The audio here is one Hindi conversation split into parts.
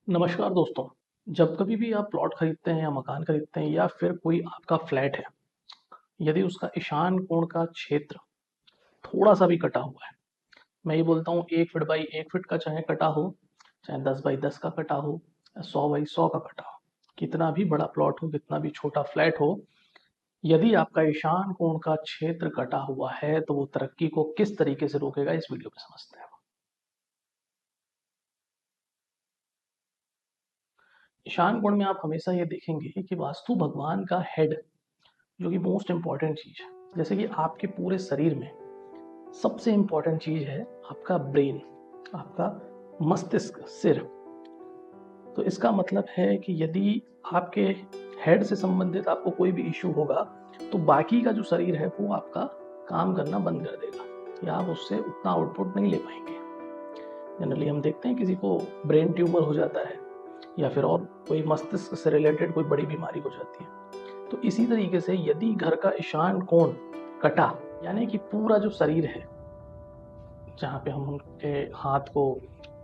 नमस्कार दोस्तों। जब कभी भी आप प्लॉट खरीदते हैं या मकान खरीदते हैं या फिर कोई आपका फ्लैट है, यदि उसका ईशान कोण का क्षेत्र थोड़ा सा भी कटा हुआ है, मैं ये बोलता हूँ 1 फीट बाई 1 फीट का चाहे कटा हो, चाहे 10 बाई 10 का कटा हो या 100 बाई 100 का कटा हो, कितना भी बड़ा प्लॉट हो, कितना भी छोटा फ्लैट हो, यदि आपका ईशान कोण का क्षेत्र कटा हुआ है तो वो तरक्की को किस तरीके से रोकेगा, इस वीडियो में समझते हैं। ईशान कोण में आप हमेशा ये देखेंगे कि वास्तु भगवान का हेड, जो कि मोस्ट इम्पॉर्टेंट चीज़ है, जैसे कि आपके पूरे शरीर में सबसे इम्पॉर्टेंट चीज़ है आपका ब्रेन, आपका मस्तिष्क, सिर। तो इसका मतलब है कि यदि आपके हेड से संबंधित आपको कोई भी इशू होगा तो बाकी का जो शरीर है वो आपका काम करना बंद कर देगा या आप उससे उतना आउटपुट नहीं ले पाएंगे। जनरली हम देखते हैं किसी को ब्रेन ट्यूमर हो जाता है या फिर और कोई मस्तिष्क से रिलेटेड कोई बड़ी बीमारी हो जाती है। तो इसी तरीके से यदि घर का ईशान कोण कटा, यानी कि पूरा जो शरीर है, जहाँ पे हम उनके हाथ को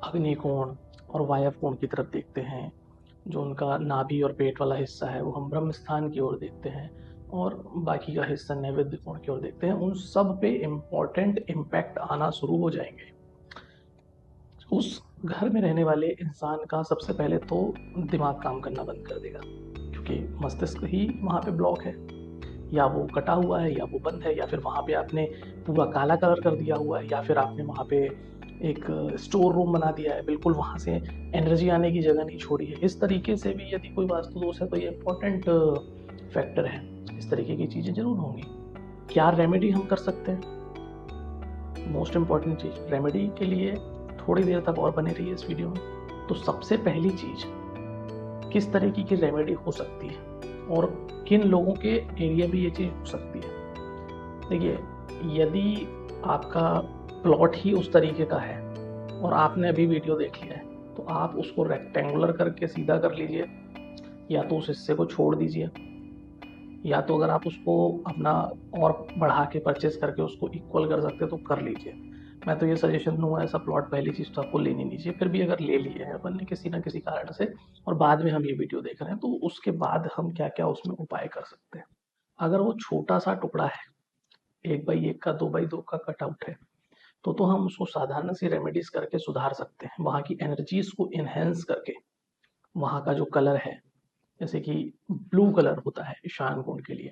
अग्नि कोण और वायव कोण की तरफ देखते हैं, जो उनका नाभि और पेट वाला हिस्सा है वो हम ब्रह्म स्थान की ओर देखते हैं, और बाकी का हिस्सा नैवेद्य कोण की ओर देखते हैं, उन सब पे इम्पोर्टेंट इम्पैक्ट आना शुरू हो जाएंगे। उस घर में रहने वाले इंसान का सबसे पहले तो दिमाग काम करना बंद कर देगा, क्योंकि मस्तिष्क ही वहाँ पे ब्लॉक है, या वो कटा हुआ है या वो बंद है, या फिर वहाँ पे आपने पूरा काला कलर कर दिया हुआ है, या फिर आपने वहाँ पे एक स्टोर रूम बना दिया है, बिल्कुल वहाँ से एनर्जी आने की जगह नहीं छोड़ी है। इस तरीके से भी यदि कोई वास्तु दोष है तो ये इम्पोर्टेंट फैक्टर है। इस तरीके की चीज़ें जरूर होंगी। क्या रेमेडी हम कर सकते हैं? मोस्ट इम्पॉर्टेंट चीज़, रेमेडी के लिए थोड़ी देर तक और बने रहिए इस वीडियो में। तो सबसे पहली चीज़, किस तरीके की रेमेडी हो सकती है और किन लोगों के एरिया में ये चीज़ हो सकती है। देखिए, यदि आपका प्लॉट ही उस तरीके का है और आपने अभी वीडियो देख लिया है तो आप उसको रेक्टेंगुलर करके सीधा कर लीजिए, या तो उस हिस्से को छोड़ दीजिए, या तो अगर आप उसको अपना और बढ़ा के परचेस करके उसको इक्वल कर सकते हैं तो कर लीजिए। मैं तो ये सजेशन दूंगा, ऐसा प्लॉट पहली चीज़ तो आपको लेनी नहीं चाहिए। फिर भी अगर ले लिए हैं अपन ने किसी ना किसी कारण से और बाद में हम ये वीडियो देख रहे हैं, तो उसके बाद हम क्या क्या उसमें उपाय कर सकते हैं। अगर वो छोटा सा टुकड़ा है, 1 बाई 1 का, 2 बाई 2 का कटआउट है, तो हम उसको साधारण सी रेमेडीज करके सुधार सकते हैं, वहाँ की एनर्जीज को इनहेंस करके। वहाँ का जो कलर है, जैसे कि ब्लू कलर होता है ईशान कोण के लिए,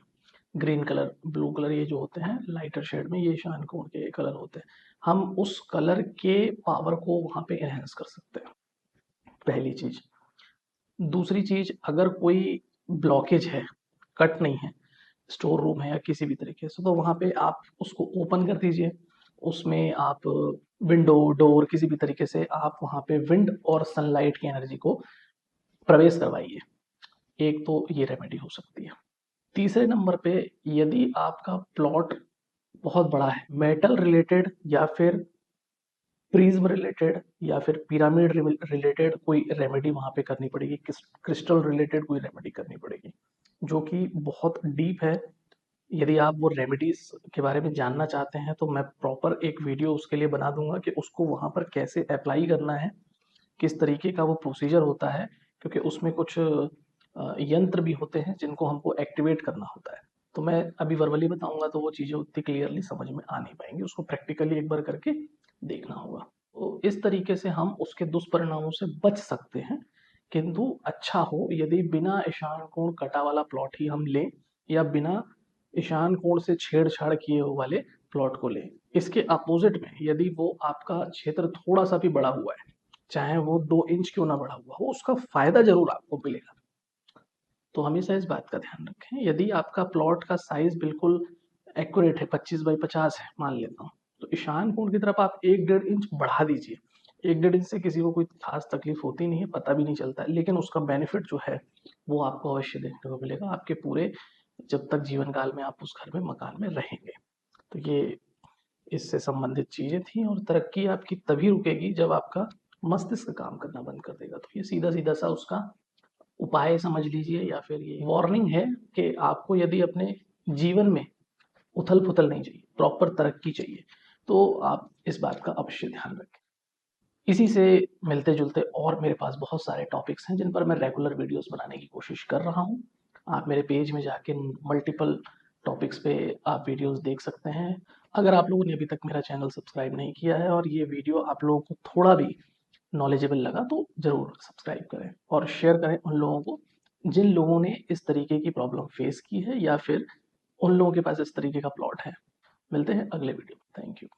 ग्रीन कलर, ब्लू कलर, ये जो होते हैं लाइटर शेड में, ये ईशान कोण के कलर होते हैं। हम उस कलर के पावर को वहाँ पे एनहेंस कर सकते हैं, पहली चीज। दूसरी चीज, अगर कोई ब्लॉकेज है, कट नहीं है, स्टोर रूम है या किसी भी तरीके से, तो वहाँ पे आप उसको ओपन कर दीजिए। उसमें आप विंडो, डोर, किसी भी तरीके से आप वहाँ पे विंड और सनलाइट की एनर्जी को प्रवेश करवाइए। एक तो ये रेमेडी हो सकती है। तीसरे नंबर पे, यदि आपका प्लॉट बहुत बड़ा है, मेटल रिलेटेड या फिर प्रिज्म रिलेटेड या फिर पिरामिड रिलेटेड कोई रेमेडी वहाँ पे करनी पड़ेगी, क्रिस्टल रिलेटेड कोई रेमेडी करनी पड़ेगी, जो कि बहुत डीप है। यदि आप वो रेमेडीज के बारे में जानना चाहते हैं तो मैं प्रॉपर एक वीडियो उसके लिए बना दूंगा कि उसको वहाँ पर कैसे अप्लाई करना है, किस तरीके का वो प्रोसीजर होता है, क्योंकि उसमें कुछ यंत्र भी होते हैं जिनको हमको एक्टिवेट करना होता है। तो मैं अभी वर्बली बताऊंगा तो वो चीज़ें उतनी क्लियरली समझ में आ नहीं पाएंगी, उसको प्रैक्टिकली एक बार करके देखना होगा। तो इस तरीके से हम उसके दुष्परिणामों से बच सकते हैं। किंतु अच्छा हो यदि बिना ईशान कोण कटा वाला प्लॉट ही हम लें, या बिना ईशान कोण से छेड़छाड़ किए वाले प्लॉट को लें। इसके अपोजिट में, यदि वो आपका क्षेत्र थोड़ा सा भी बड़ा हुआ है, चाहे वो 2 इंच क्यों ना बढ़ा हुआ हो, उसका फायदा जरूर आपको मिलेगा। तो हमेशा इस बात का ध्यान रखें, यदि आपका प्लॉट का साइज बिल्कुल एक्यूरेट है, 25 बाई 50 है मान लेता हूँ, तो ईशान कोण की तरफ आप 1 डेढ़ इंच बढ़ा दीजिए। 1 डेढ़ इंच से किसी को कोई खास तकलीफ होती नहीं है, पता भी नहीं चलता है, लेकिन उसका बेनिफिट जो है वो आपको अवश्य देखने को मिलेगा आपके पूरे, जब तक जीवन काल में आप उस घर में, मकान में रहेंगे। तो ये इससे संबंधित चीजें थी। और तरक्की आपकी तभी रुकेगी जब आपका मस्तिष्क काम करना बंद कर देगा। तो ये सीधा सीधा सा उसका उपाय समझ लीजिए, या फिर ये वार्निंग है कि आपको यदि अपने जीवन में उथल पुथल नहीं चाहिए, प्रॉपर तरक्की चाहिए, तो आप इस बात का अवश्य ध्यान रखें। इसी से मिलते जुलते और मेरे पास बहुत सारे टॉपिक्स हैं जिन पर मैं रेगुलर वीडियोस बनाने की कोशिश कर रहा हूँ। आप मेरे पेज में जाके मल्टीपल टॉपिक्स पे आप वीडियोस देख सकते हैं। अगर आप लोगों ने अभी तक मेरा चैनल सब्सक्राइब नहीं किया है और ये वीडियो आप लोगों को थोड़ा भी नॉलेजेबल लगा तो ज़रूर सब्सक्राइब करें और शेयर करें उन लोगों को जिन लोगों ने इस तरीके की प्रॉब्लम फेस की है या फिर उन लोगों के पास इस तरीके का प्लॉट है। मिलते हैं अगले वीडियो में। Thank you.